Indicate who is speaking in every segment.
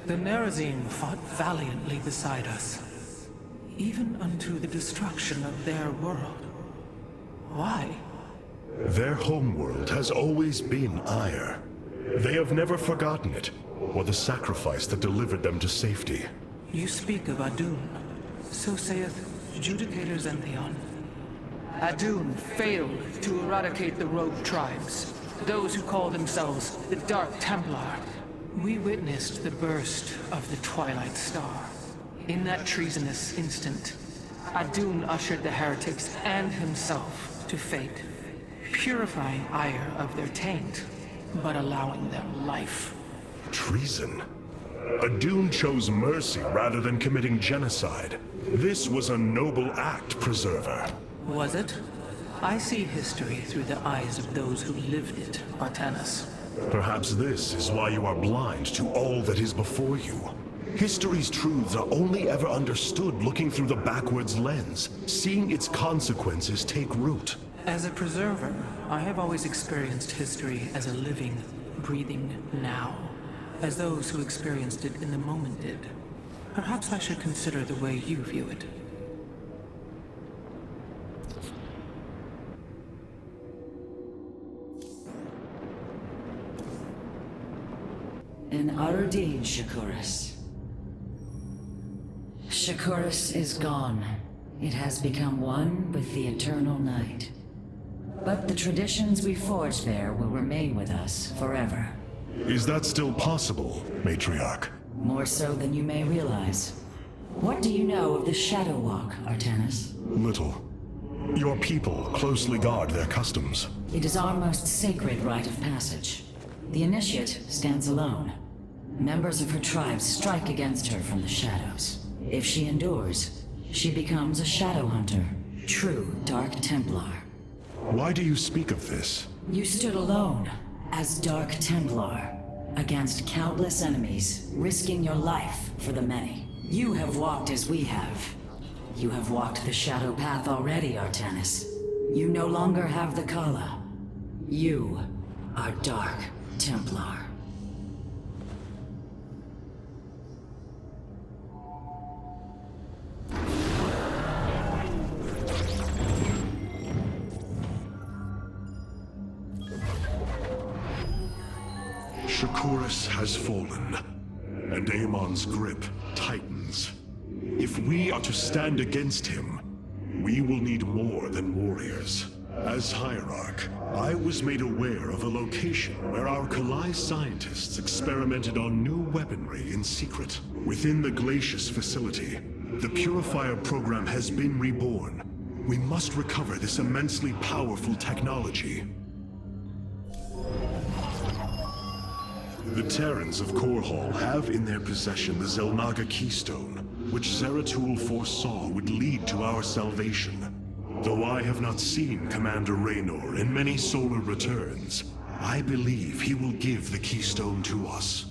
Speaker 1: The Nerazim fought valiantly beside us, even unto the destruction of their world. Why?
Speaker 2: Their homeworld has always been Ire. They have never forgotten it, or the sacrifice that delivered them to safety.
Speaker 1: You speak of Adun. So saith Judicator Zentheon. Adun failed to eradicate the rogue tribes, those who call themselves the Dark Templar. We witnessed the burst of the Twilight Star. In that treasonous instant, Adun ushered the heretics and himself to fate, purifying Ire of their taint, but allowing them life.
Speaker 2: Treason? Adun chose mercy rather than committing genocide. This was a noble act, Preserver.
Speaker 1: Was it? I see history through the eyes of those who lived it, Artanis.
Speaker 2: Perhaps this is why you are blind to all that is before you. History's truths are only ever understood looking through the backwards lens, seeing its consequences take root.
Speaker 1: As a preserver, I have always experienced history as a living, breathing now, as those who experienced it in the moment did. Perhaps I should consider the way you view it.
Speaker 3: An Arudin, Shakuras. Shakuras is gone. It has become one with the eternal night. But the traditions we forged there will remain with us forever.
Speaker 2: Is that still possible, Matriarch?
Speaker 3: More so than you may realize. What do you know of the Shadow Walk, Artanis?
Speaker 2: Little. Your people closely guard their customs.
Speaker 3: It is our most sacred rite of passage. The Initiate stands alone. Members of her tribe strike against her from the shadows. If she endures, she becomes a Shadow Hunter, true Dark Templar.
Speaker 2: Why do you speak of this?
Speaker 3: You stood alone, as Dark Templar, against countless enemies, risking your life for the many. You have walked as we have. You have walked the Shadow Path already, Artanis. You no longer have the Kala. You are Dark Templar.
Speaker 2: Shakuras has fallen, and Amon's grip tightens. If we are to stand against him, we will need more than warriors. As Hierarch, I was made aware of a location where our Kalai scientists experimented on new weaponry in secret. Within the Glacius facility, the Purifier program has been reborn. We must recover this immensely powerful technology. The Terrans of Korhal have in their possession the Zelnaga Keystone, which Zeratul foresaw would lead to our salvation. Though I have not seen Commander Raynor in many solar returns, I believe he will give the Keystone to us.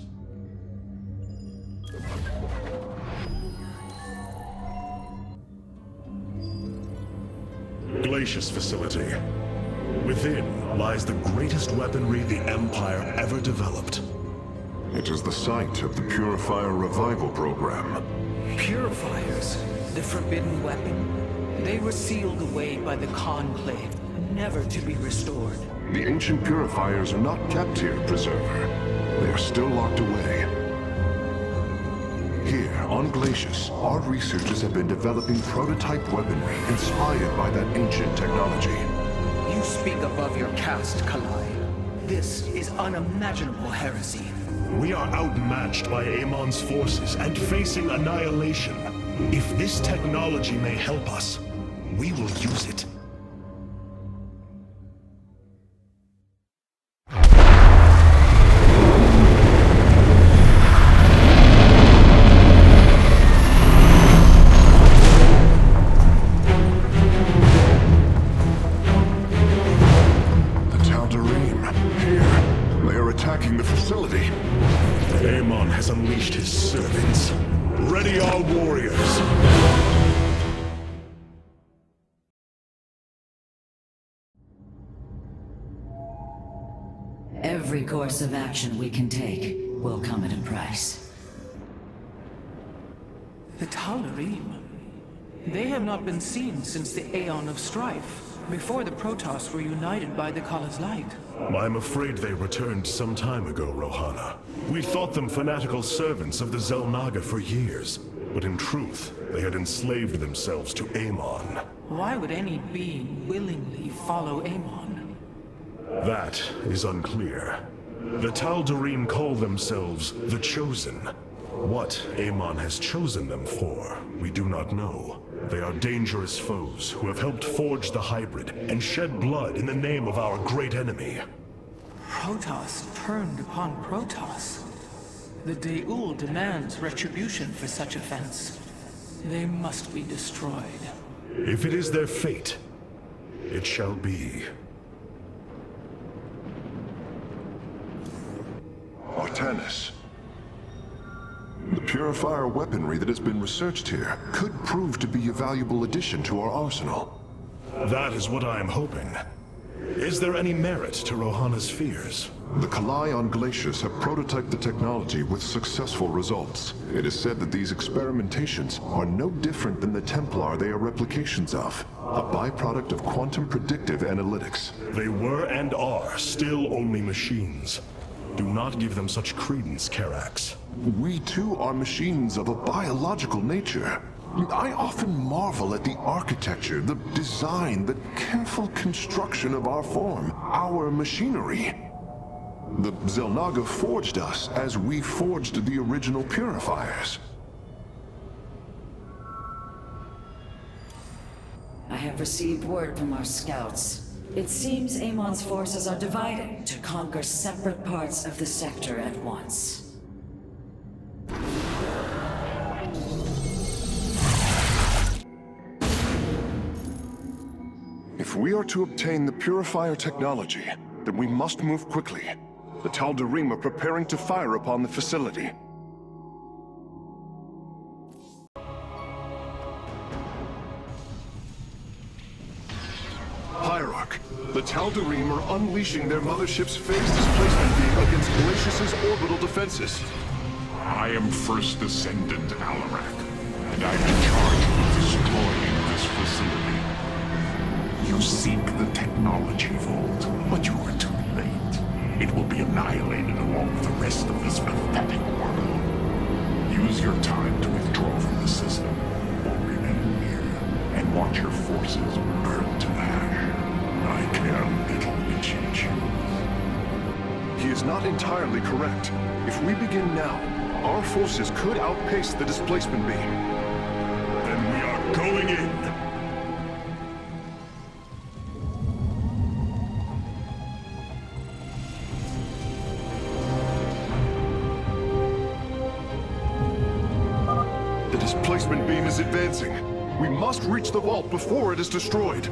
Speaker 2: Glacius facility. Within lies the greatest weaponry the Empire ever developed.
Speaker 4: It is the site of the Purifier Revival Program.
Speaker 1: Purifiers, the forbidden weapon. They were sealed away by the Conclave, never to be restored.
Speaker 4: The ancient Purifiers are not kept here, Preserver. They are still locked away. Here, on Glacius, our researchers have been developing prototype weaponry inspired by that ancient technology.
Speaker 1: You speak above your caste, Kalai. This is unimaginable heresy.
Speaker 2: We are outmatched by Amon's forces and facing annihilation. If this technology may help us, we will use it.
Speaker 4: Attacking the facility.
Speaker 2: Amon has unleashed his servants. Ready all warriors!
Speaker 3: Every course of action we can take will come at a price.
Speaker 1: The Tal'Darim. They have not been seen since the Aeon of Strife, before the Protoss were united by the Kala's light.
Speaker 2: I'm afraid they returned some time ago, Rohana. We thought them fanatical servants of the Xel'Naga for years, but in truth, they had enslaved themselves to Amon.
Speaker 1: Why would any being willingly follow Amon?
Speaker 2: That is unclear. The Tal'Darim call themselves the Chosen. What Amon has chosen them for, we do not know. They are dangerous foes who have helped forge the hybrid and shed blood in the name of our great enemy.
Speaker 1: Protoss turned upon Protoss. The Deul demands retribution for such offense. They must be destroyed.
Speaker 2: If it is their fate, it shall be.
Speaker 4: Artanis. The purifier weaponry that has been researched here could prove to be a valuable addition to our arsenal.
Speaker 2: That is what I am hoping. Is there any merit to Rohana's fears?
Speaker 4: The Kalai glaciers have prototyped the technology with successful results. It is said that these experimentations are no different than the Templar they are replications of, a byproduct of quantum predictive analytics.
Speaker 2: They were and are still only machines. Do not give them such credence, Karax.
Speaker 4: We too are machines of a biological nature. I often marvel at the architecture, the design, the careful construction of our form, our machinery. The Xel'Naga forged us as we forged the original purifiers.
Speaker 3: I have received word from our scouts. It seems Amon's forces are divided to conquer separate parts of the sector at once.
Speaker 4: If we are to obtain the purifier technology, then we must move quickly. The Tal'Darim are preparing to fire upon the facility. Hierarch, the Tal'Darim are unleashing their mothership's phase displacement beam against Glacius's orbital defenses.
Speaker 5: I am First Descendant Alarak, and I'm in charge of destroying this facility. You seek the technology vault, but you are too late. It will be annihilated along with the rest of this pathetic world. Use your time to withdraw from the system, or remain here, and watch your forces burn to ash. I care little which you choose.
Speaker 4: He is not entirely correct. If we begin now, our forces could outpace the displacement beam.
Speaker 2: Then we are going in!
Speaker 4: The displacement beam is advancing. We must reach the vault before it is destroyed.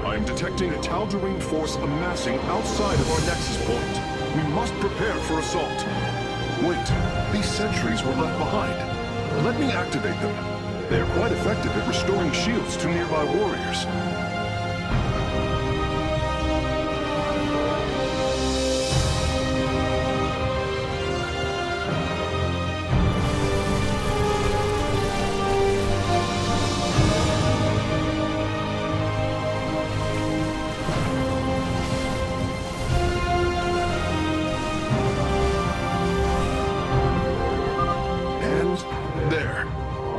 Speaker 4: I'm detecting a Tal'Darim force amassing outside of our nexus point. We must prepare for assault. Wait, these sentries were left behind. Let me activate them. They are quite effective at restoring shields to nearby warriors. There.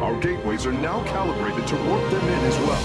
Speaker 4: Our gateways are now calibrated to warp them in as well.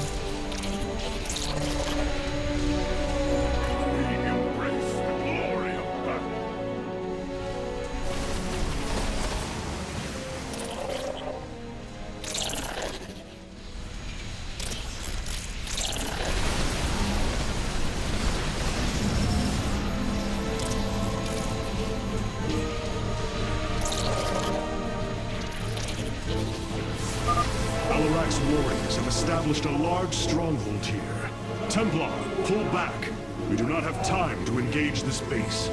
Speaker 2: established a large stronghold here. Templar, pull back. We do not have time to engage this base.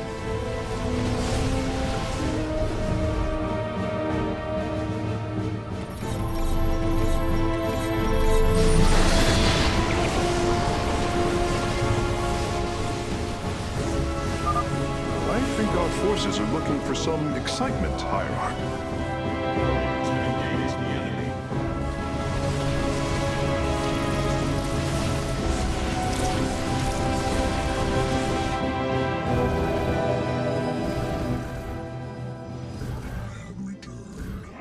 Speaker 4: I think our forces are looking for some excitement, Hierarch.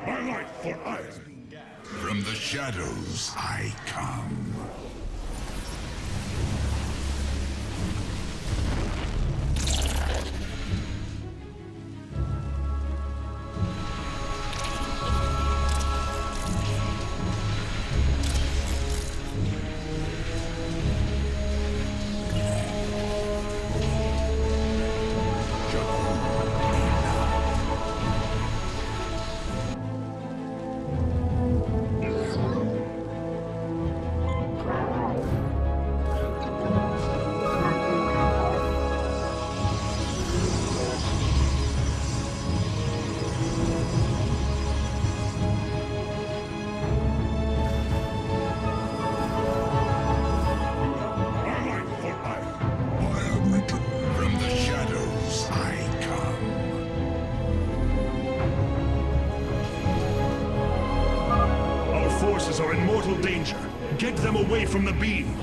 Speaker 2: My life for iron.
Speaker 5: From the shadows I come.
Speaker 2: Forces are in mortal danger. Get them away from the beam.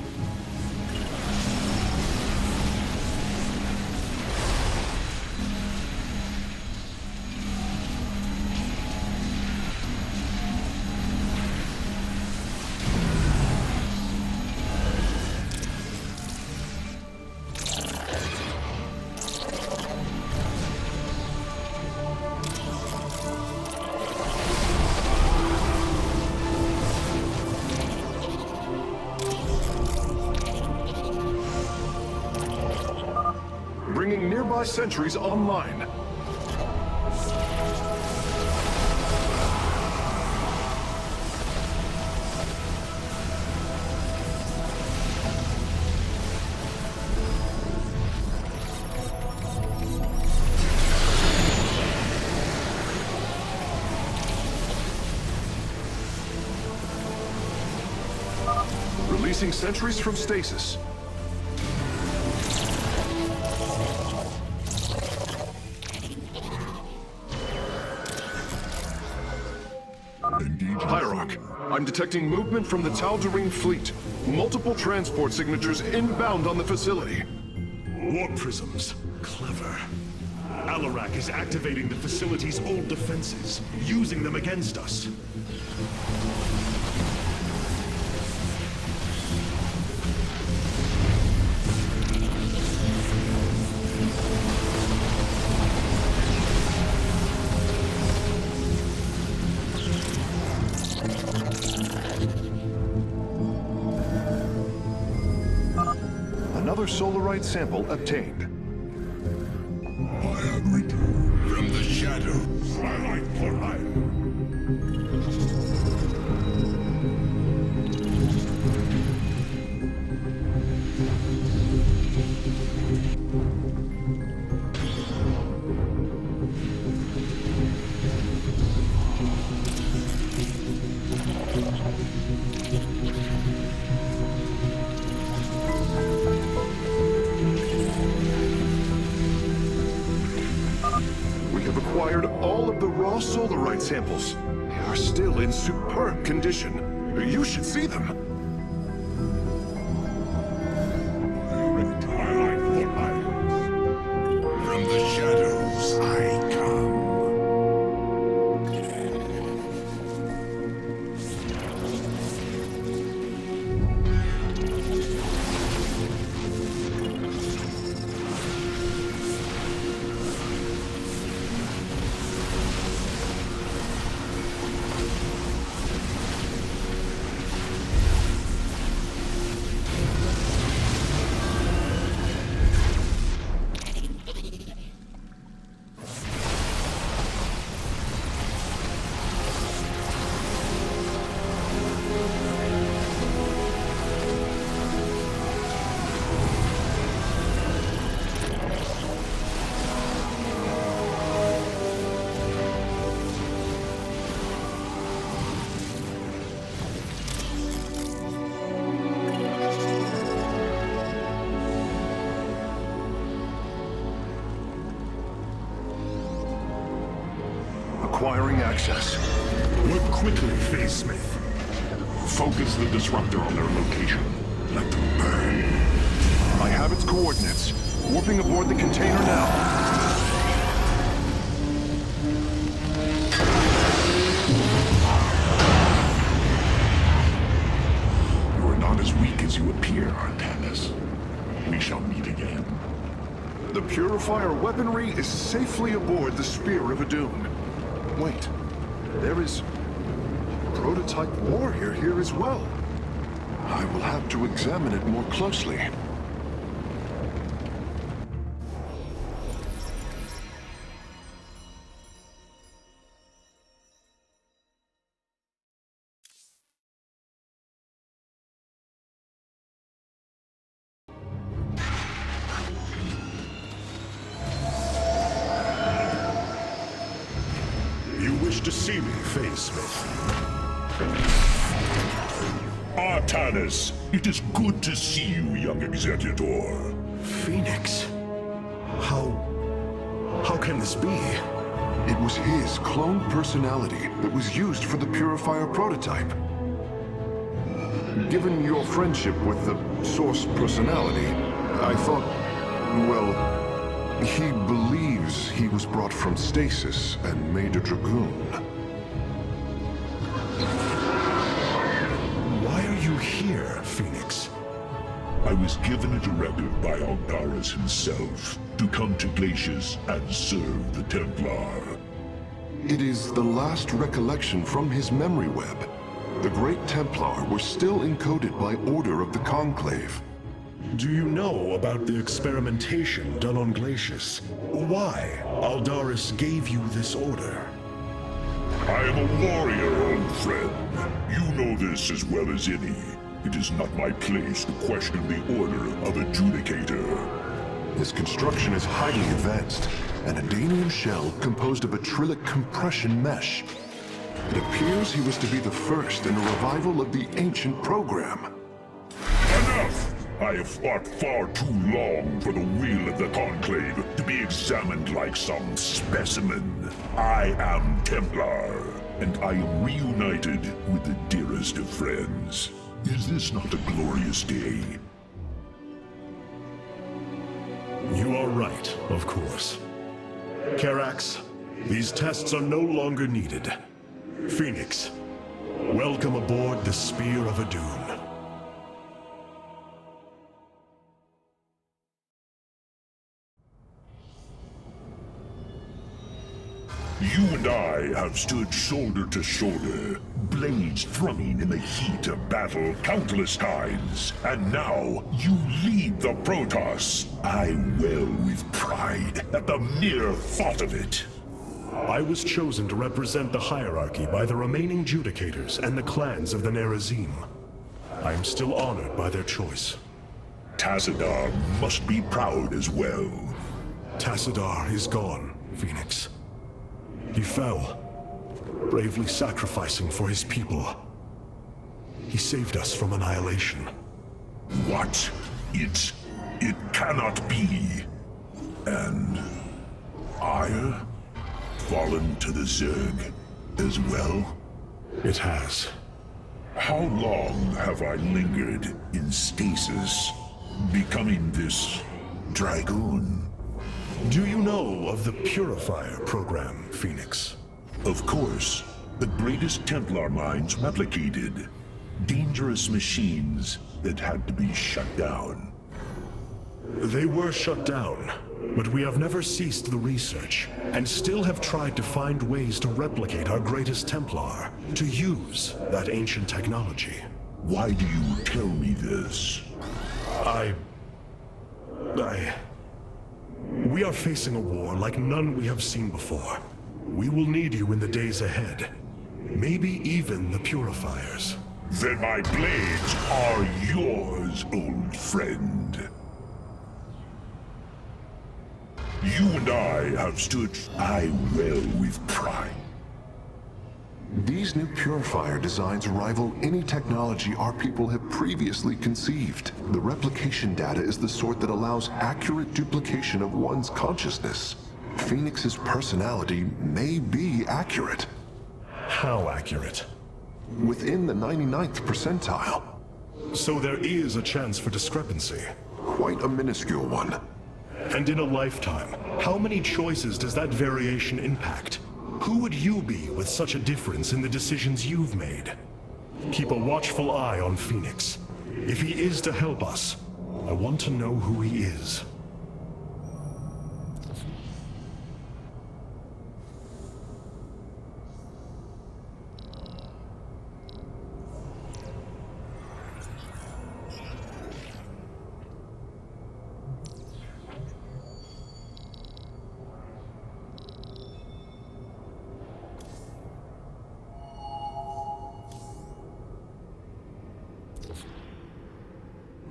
Speaker 4: Bringing nearby sentries online. Releasing sentries from stasis. Hierarch, I'm detecting movement from the Tal'Darim fleet. Multiple transport signatures inbound on the facility.
Speaker 2: Warp prisms. Clever. Alarak is activating the facility's old defenses, using them against us.
Speaker 4: Another Solarite sample obtained.
Speaker 5: I have returned from the shadows.
Speaker 2: My life for iron.
Speaker 4: Acquired all of the raw Solarite samples. They are still in superb condition. You should see them.
Speaker 5: From the shadows I come.
Speaker 4: acquiring access.
Speaker 2: Work quickly, Phase Smith.
Speaker 5: Focus the disruptor on their location. Let them burn.
Speaker 4: I have its coordinates. Warping aboard the container now.
Speaker 5: You are not as weak as you appear, Artanis. We shall meet again.
Speaker 4: The Purifier weaponry is safely aboard the Spear of Adun. Wait, there is a prototype warrior here as well. I will have to examine it more closely.
Speaker 2: You wish to see me, Phase Smith?
Speaker 5: Artanis, it is good to see you, young Executor.
Speaker 2: Phoenix? How can this be?
Speaker 4: It was his cloned personality that was used for the Purifier prototype. Given your friendship with the Source personality, I thought, well, he believes he was brought from stasis and made a Dragoon.
Speaker 2: Why are you here, Phoenix?
Speaker 5: I was given a directive by Aldaris himself to come to Glacius and serve the Templar.
Speaker 4: It is the last recollection from his memory web. The Great Templar were still encoded by order of the Conclave.
Speaker 2: Do you know about the experimentation done on Glacius? Why Aldaris gave you this order?
Speaker 5: I am a warrior, old friend. You know this as well as any. It is not my place to question the order of Adjudicator.
Speaker 4: His construction is highly advanced, an Adanian shell composed of a trillic compression mesh. It appears he was to be the first in a revival of the ancient program.
Speaker 5: Enough! I have fought far too long for the will of the Conclave to be examined like some specimen. I am Templar, and I am reunited with the dearest of friends. Is this not a glorious day?
Speaker 2: You are right, of course. Karax, these tests are no longer needed. Phoenix, welcome aboard the Spear of Adun.
Speaker 5: You and I have stood shoulder to shoulder, blades thrumming in the heat of battle countless times. And now, you lead the Protoss. I wail with pride at the mere thought of it.
Speaker 2: I was chosen to represent the hierarchy by the remaining Judicators and the clans of the Nerazim. I am still honored by their choice.
Speaker 5: Tassadar must be proud as well.
Speaker 2: Tassadar is gone, Phoenix. He fell, bravely sacrificing for his people. He saved us from annihilation.
Speaker 5: What? It cannot be. And I fallen to the Zerg as well?
Speaker 2: It has.
Speaker 5: How long have I lingered in stasis, becoming this Dragoon?
Speaker 2: Do you know of the Purifier program, Phoenix?
Speaker 5: Of course. The greatest Templar minds replicated. Dangerous machines that had to be shut down.
Speaker 2: They were shut down, but we have never ceased the research, and still have tried to find ways to replicate our greatest Templar, to use that ancient technology.
Speaker 5: Why do you tell me this?
Speaker 2: We are facing a war like none we have seen before. We will need you in the days ahead. Maybe even the Purifiers.
Speaker 5: Then my blades are yours, old friend. You and I have stood I well with pride.
Speaker 4: These new Purifier designs rival any technology our people have previously conceived. The replication data is the sort that allows accurate duplication of one's consciousness. Phoenix's personality may be accurate.
Speaker 2: How accurate?
Speaker 4: Within the 99th percentile.
Speaker 2: So there is a chance for discrepancy.
Speaker 4: Quite a minuscule one.
Speaker 2: And in a lifetime, how many choices does that variation impact? Who would you be with such a difference in the decisions you've made? Keep a watchful eye on Phoenix. If he is to help us, I want to know who he is.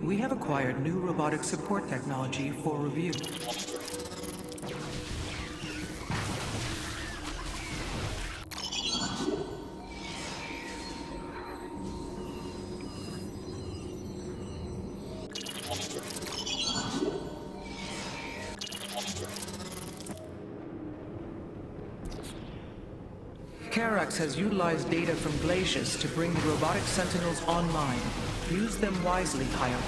Speaker 1: We have acquired new robotic support technology for review. Karax has utilized data from glaciers to bring the robotic sentinels online. Use them wisely, Hierarch.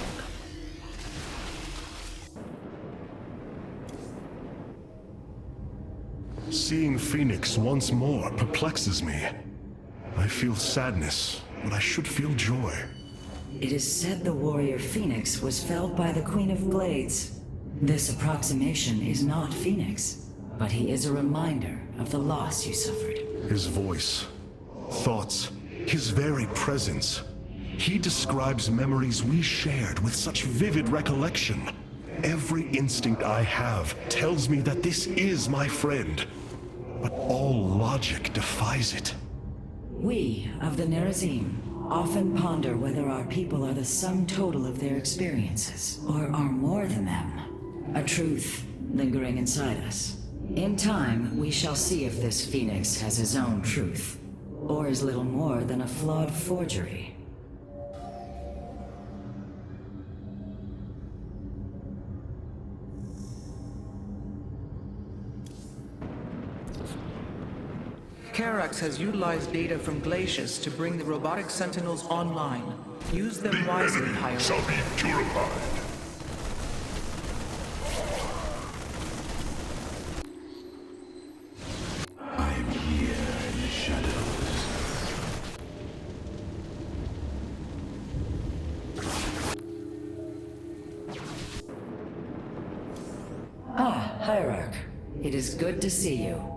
Speaker 2: Seeing Phoenix once more perplexes me. I feel sadness, but I should feel joy.
Speaker 3: It is said the warrior Phoenix was felled by the Queen of Glades. This approximation is not Phoenix, but he is a reminder of the loss you suffered.
Speaker 2: His voice, thoughts, his very presence. He describes memories we shared with such vivid recollection. Every instinct I have tells me that this is my friend, but all logic defies it.
Speaker 3: We of the Nerazim often ponder whether our people are the sum total of their experiences, or are more than them. A truth lingering inside us. In time, we shall see if this Phoenix has his own truth, or is little more than a flawed forgery.
Speaker 1: Karax has utilized data from glaciers to bring the robotic sentinels online. Use them wisely, Hierarch.
Speaker 5: Shall be purified.
Speaker 6: I am here in the shadows.
Speaker 3: Ah, Hierarch. It is good to see you.